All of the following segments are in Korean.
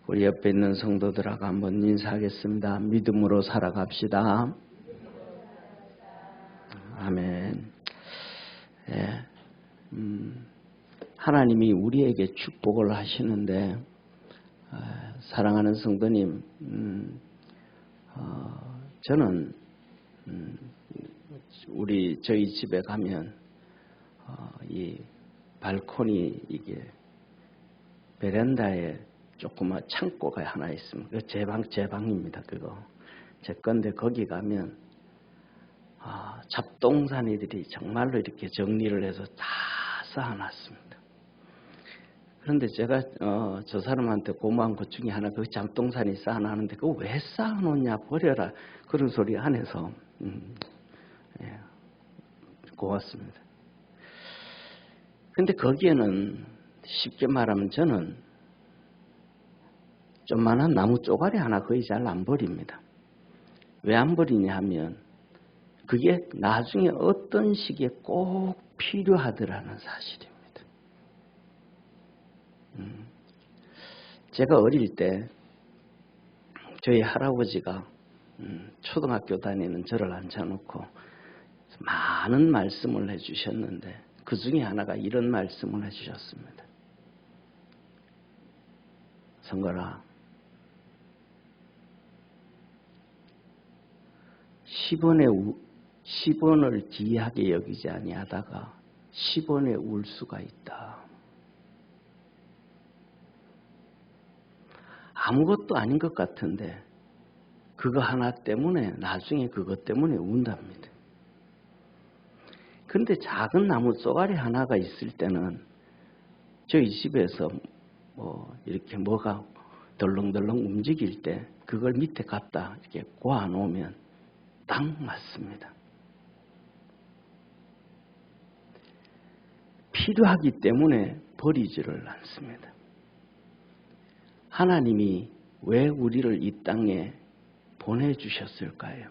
우리 옆에 있는 성도들하고 한번 인사하겠습니다. 믿음으로 살아갑시다. 아멘. 예, 하나님이 우리에게 축복을 하시는데, 사랑하는 성도님, 저는 저희 집에 가면 이 발코니 이게 베란다에 조그만 창고가 하나 있습니다. 그 제 방입니다. 그거 제 건데 거기 가면 잡동사니들이 정말로 이렇게 정리를 해서 다 쌓아놨습니다. 그런데 제가 저 사람한테 고마운 것 중에 하나, 그 잡동사니 쌓아놨는데 그거 왜 쌓아놓냐, 버려라, 그런 소리 안 해서 예, 고맙습니다. 근데 거기에는 쉽게 말하면 저는 좀만한 나무 쪼가리 하나 거의 잘 안 버립니다. 왜 안 버리냐 하면 그게 나중에 어떤 시기에 꼭 필요하더라는 사실입니다. 제가 어릴 때 저희 할아버지가 초등학교 다니는 저를 앉혀놓고 많은 말씀을 해주셨는데 그 중에 하나가 이런 말씀을 해주셨습니다. 성걸아, 10원을 귀하게 여기지 아니하다가 10원에 울 수가 있다. 아무것도 아닌 것 같은데 그거 하나 때문에 나중에 그것 때문에 운답니다. 그런데 작은 나무 쪼가리 하나가 있을 때는 저희 집에서 이렇게 뭐가 덜렁덜렁 움직일 때 그걸 밑에 갖다 이렇게 고아 놓으면 딱 맞습니다. 필요하기 때문에 버리지를 않습니다. 하나님이 왜 우리를 이 땅에 보내주셨을까요?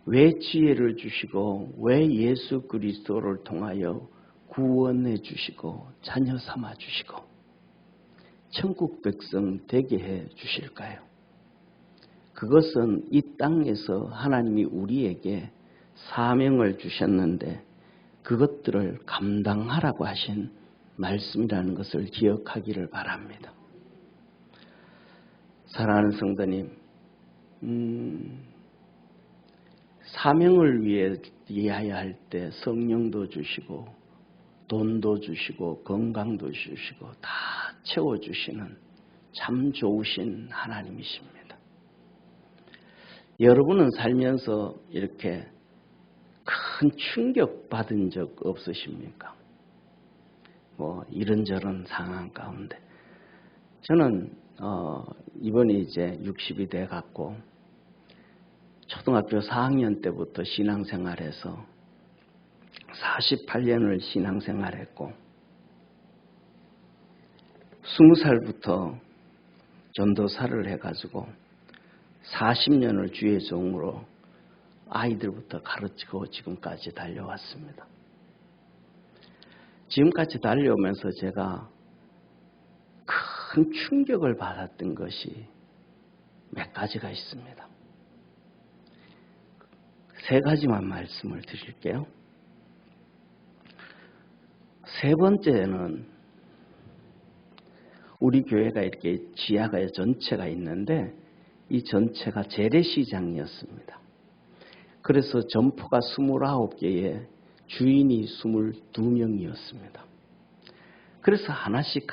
왜 지혜를 주시고 왜 예수 그리스도를 통하여 구원해 주시고 자녀 삼아 주시고 천국 백성 되게 해 주실까요? 그것은 이 땅에서 하나님이 우리에게 사명을 주셨는데 그것들을 감당하라고 하신 말씀이라는 것을 기억하기를 바랍니다. 사랑하는 성도님, 사명을 위하여 할 때 성령도 주시고 돈도 주시고 건강도 주시고 다 채워주시는 참 좋으신 하나님이십니다. 여러분은 살면서 이렇게 큰 충격 받은 적 없으십니까? 이런저런 상황 가운데. 저는 이번에 이제 60이 돼 갖고 초등학교 4학년 때부터 신앙생활해서 48년을 신앙생활했고 20살부터 전도사를 해가지고 40년을 주의 종으로 아이들부터 가르치고 지금까지 달려왔습니다. 지금까지 달려오면서 제가 큰 충격을 받았던 것이 몇 가지가 있습니다. 3가지만 말씀을 드릴게요. 세 번째는 우리 교회가 이렇게 지하가 전체가 있는데 이 전체가 재래시장이었습니다. 그래서 점포가 29개에 주인이 22명이었습니다. 그래서 하나씩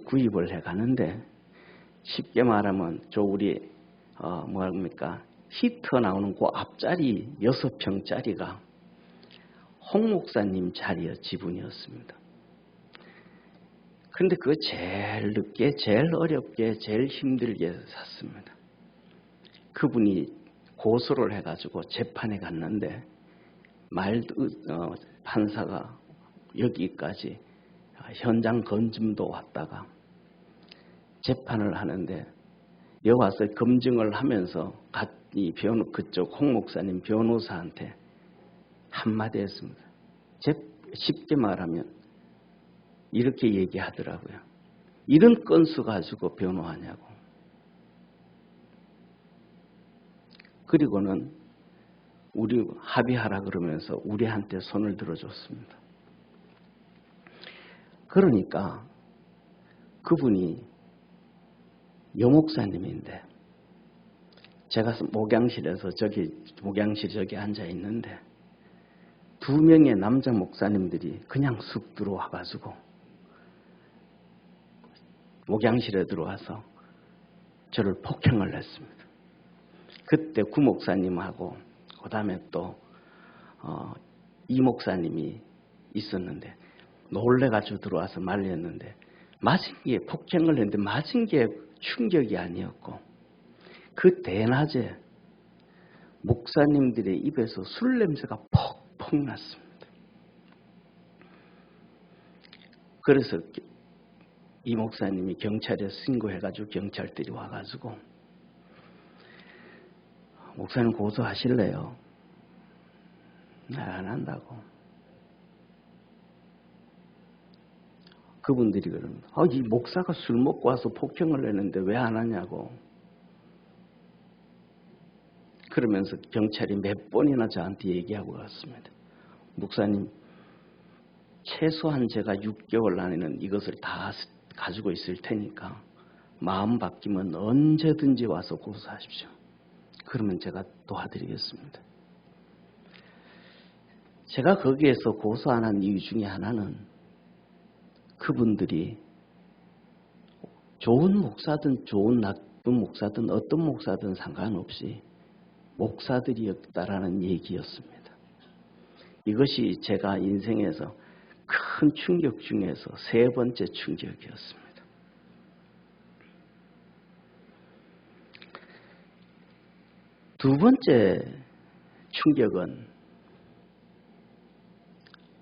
구입을 해가는데 쉽게 말하면 우리 히터 나오는 그 앞자리 6평짜리가 홍 목사님 지분이었습니다. 그런데 그거 제일 늦게, 제일 어렵게, 제일 힘들게 샀습니다. 그분이 고소를 해가지고 재판에 갔는데 판사가 여기까지 현장 건짐도 왔다가 재판을 하는데 여기 와서 검증을 하면서 그쪽 홍 목사님 변호사한테 한마디 했습니다. 쉽게 말하면 이렇게 얘기하더라고요. 이런 건수 가지고 변호하냐고. 그리고는 우리 합의하라 그러면서 우리한테 손을 들어줬습니다. 그러니까 그분이 여목사님인데 제가 목양실에서 목양실 저기 앉아 있는데 2명의 남자 목사님들이 그냥 쑥 들어와 가지고 목양실에 들어와서 저를 폭행을 했습니다. 그때 구 목사님하고 그다음에 또 이 목사님이 있었는데 놀래가지고 들어와서 말렸는데 맞은 게 폭행을 했는데 맞은 게 충격이 아니었고 그 대낮에 목사님들의 입에서 술 냄새가 퍽퍽 났습니다. 그래서 이 목사님이 경찰에 신고해가지고 경찰들이 와가지고 목사님 고소하실래요? 안 한다고. 그분들이 그럽니다. 이 목사가 술 먹고 와서 폭행을 했는데 왜 안 하냐고. 그러면서 경찰이 몇 번이나 저한테 얘기하고 갔습니다. 목사님, 최소한 제가 6개월 안에는 이것을 다 가지고 있을 테니까 마음 바뀌면 언제든지 와서 고소하십시오. 그러면 제가 도와드리겠습니다. 제가 거기에서 고소 안 한 이유 중에 하나는 그분들이 좋은 목사든 좋은 나쁜 목사든 어떤 목사든 상관없이 목사들이었다라는 얘기였습니다. 이것이 제가 인생에서 큰 충격 중에서 3번째 충격이었습니다. 두 번째 충격은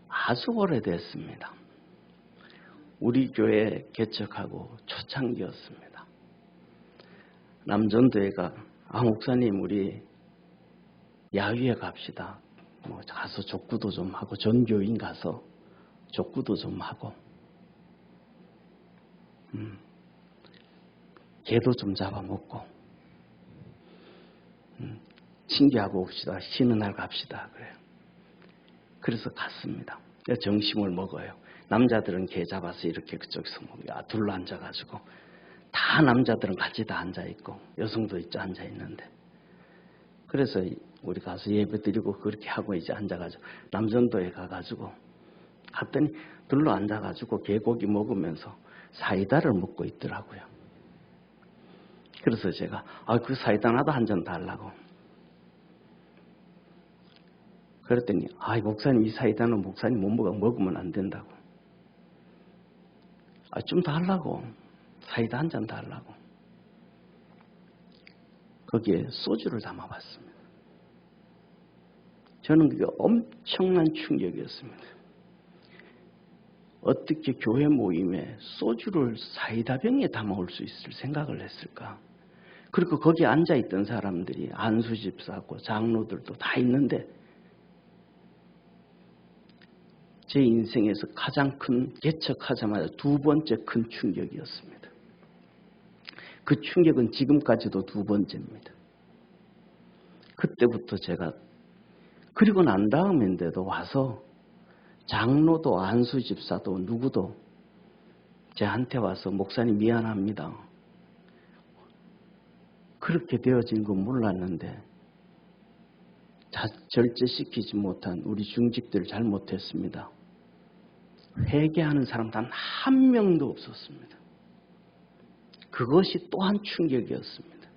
아주 오래됐습니다. 우리 교회 개척하고 초창기였습니다. 남전도회가 목사님 우리 야유회 갑시다. 가서 족구도 좀 하고 전교인 가서 족구도 좀 하고 개도 좀 잡아먹고 친교하고 옵시다. 쉬는 날 갑시다. 그래요. 그래서 갔습니다. 점심을 먹어요. 남자들은 개 잡아서 이렇게 그쪽에서 둘러 앉아가지고 다 남자들은 같이 다 앉아있고 여성도 있죠. 앉아있는데 그래서 우리 가서 예배 드리고 그렇게 하고 이제 앉아가지고 남전도에 가가지고 갔더니 둘러 앉아가지고 개고기 먹으면서 사이다를 먹고 있더라고요. 그래서 제가 그 사이다 나도 한 잔 달라고. 그랬더니 목사님 이 사이다는 목사님 못 먹으면 안 된다고. 좀 달라고. 사이다 한 잔 달라고. 거기에 소주를 담아봤습니다. 저는 그게 엄청난 충격이었습니다. 어떻게 교회 모임에 소주를 사이다병에 담아올 수 있을 생각을 했을까? 그리고 거기에 앉아있던 사람들이 안수집사고 장로들도 다 있는데 제 인생에서 가장 큰 개척하자마자 2번째 큰 충격이었습니다. 그 충격은 지금까지도 2번째입니다. 그때부터 제가 그리고 난 다음인데도 와서 장로도 안수집사도 누구도 저한테 와서 목사님 미안합니다. 그렇게 되어진 건 몰랐는데 절제시키지 못한 우리 중직들 잘못했습니다. 회개하는 사람 단 한 명도 없었습니다. 그것이 또한 충격이었습니다.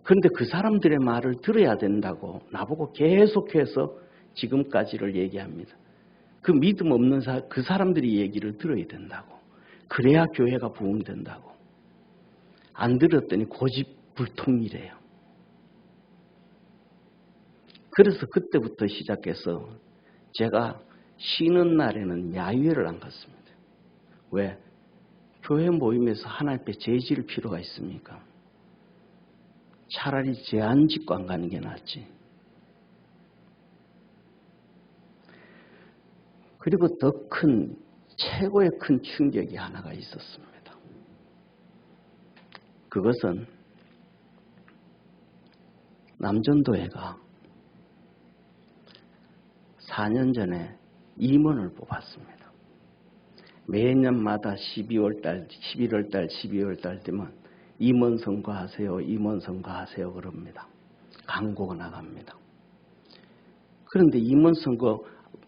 그런데 그 사람들의 말을 들어야 된다고 나보고 계속해서 지금까지를 얘기합니다. 그 믿음 없는 그 사람들이 얘기를 들어야 된다고. 그래야 교회가 부흥된다고. 안 들었더니 고집불통이래요. 그래서 그때부터 시작해서 제가 쉬는 날에는 야유회를 안 갔습니다. 왜? 교회 모임에서 하나님 앞에 죄질 필요가 있습니까? 차라리 죄 안 짓고 안 가는 게 낫지. 그리고 더 큰 최고의 큰 충격이 하나가 있었습니다. 그것은 남전도회가 4년 전에 임원을 뽑았습니다. 매년마다 12월달, 11월달, 12월달 되면 임원 선거하세요, 임원 선거하세요 그럽니다. 광고가 나갑니다. 그런데 임원 선거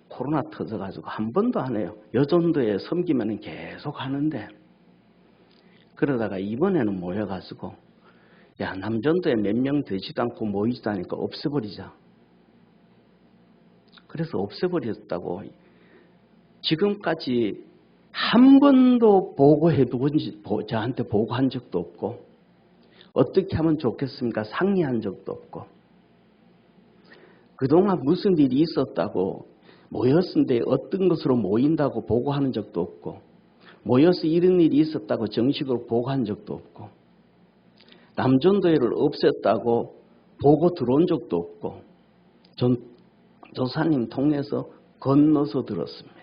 코로나 터져가지고 한 번도 안 해요. 여전도에 섬기면 계속 하는데, 그러다가 이번에는 모여가지고 야, 남전도에 몇 명 되지도 않고 모이지도 않으니까 없애버리자. 그래서 없애버렸다고. 지금까지 한 번도 저한테 보고한 적도 없고, 어떻게 하면 좋겠습니까? 상의한 적도 없고, 그동안 무슨 일이 있었다고 모였는데 어떤 것으로 모인다고 보고하는 적도 없고, 모여서 이런 일이 있었다고 정식으로 보고한 적도 없고, 남전도회를 없앴다고 보고 들어온 적도 없고, 조사님 통해서 건너서 들었습니다.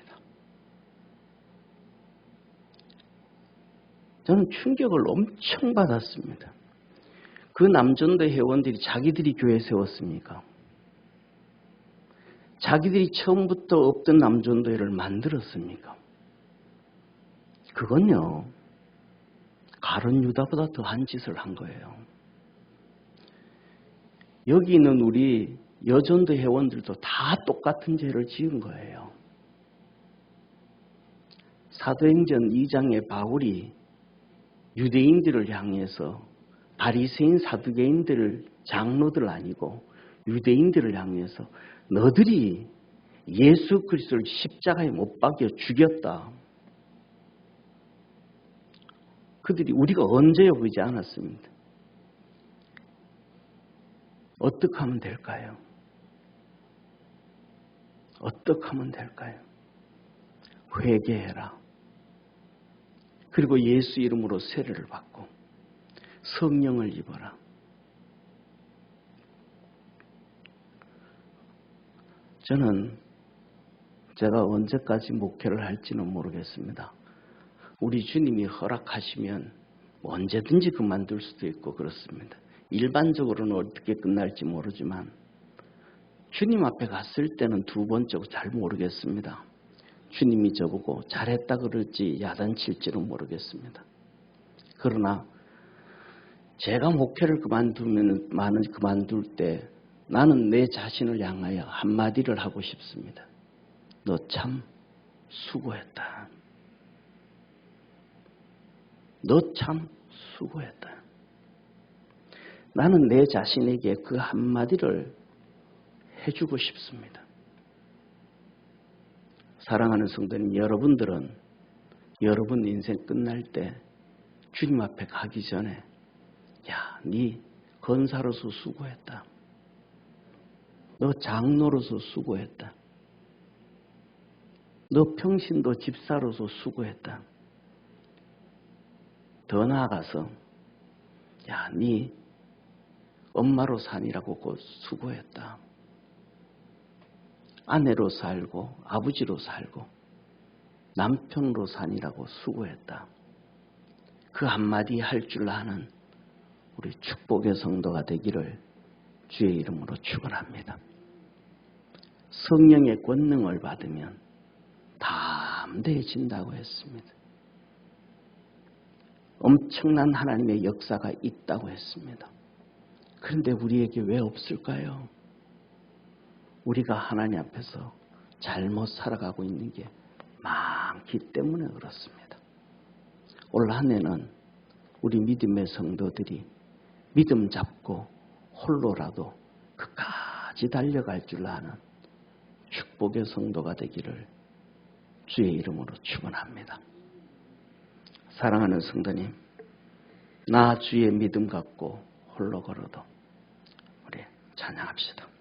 저는 충격을 엄청 받았습니다. 그 남전도 회원들이 자기들이 교회 세웠습니까? 자기들이 처음부터 없던 남전도회를 만들었습니까? 그건요, 가룟 유다보다 더한 짓을 한 거예요. 여기 있는 우리 여전도 회원들도 다 똑같은 죄를 지은 거예요. 사도행전 2장의 바울이 유대인들을 향해서, 바리새인 사두개인들을, 장로들 아니고 유대인들을 향해서 너들이 예수 그리스도를 십자가에 못 박여 죽였다. 그들이 우리가 언제 여기지 않았습니다. 어떻게 하면 될까요? 어떻게 하면 될까요? 회개해라. 그리고 예수 이름으로 세례를 받고 성령을 입어라. 저는 제가 언제까지 목회를 할지는 모르겠습니다. 우리 주님이 허락하시면 언제든지 그만둘 수도 있고 그렇습니다. 일반적으로는 어떻게 끝날지 모르지만 주님 앞에 갔을 때는 두 번째고 잘 모르겠습니다. 주님이 저보고 잘했다 그럴지 야단칠지는 모르겠습니다. 그러나 제가 목회를 그만둘 때 나는 내 자신을 향하여 한마디를 하고 싶습니다. 너 참 수고했다. 너 참 수고했다. 나는 내 자신에게 그 한마디를 해주고 싶습니다. 사랑하는 성도님, 여러분들은 여러분 인생 끝날 때 주님 앞에 가기 전에 야, 네 권사로서 수고했다. 너 장로로서 수고했다. 너 평신도 집사로서 수고했다. 더 나아가서 야, 네 엄마로 사니라고 곧 수고했다. 아내로 살고 아버지로 살고 남편으로 사니라고 수고했다. 그 한마디 할 줄 아는 우리 축복의 성도가 되기를 주의 이름으로 축원합니다. 성령의 권능을 받으면 담대해진다고 했습니다. 엄청난 하나님의 역사가 있다고 했습니다. 그런데 우리에게 왜 없을까요? 우리가 하나님 앞에서 잘못 살아가고 있는 게 많기 때문에 그렇습니다. 올 한 해는 우리 믿음의 성도들이 믿음 잡고 홀로라도 끝까지 달려갈 줄 아는 축복의 성도가 되기를 주의 이름으로 축원합니다. 사랑하는 성도님, 나 주의 믿음 갖고 홀로 걸어도 우리 찬양합시다.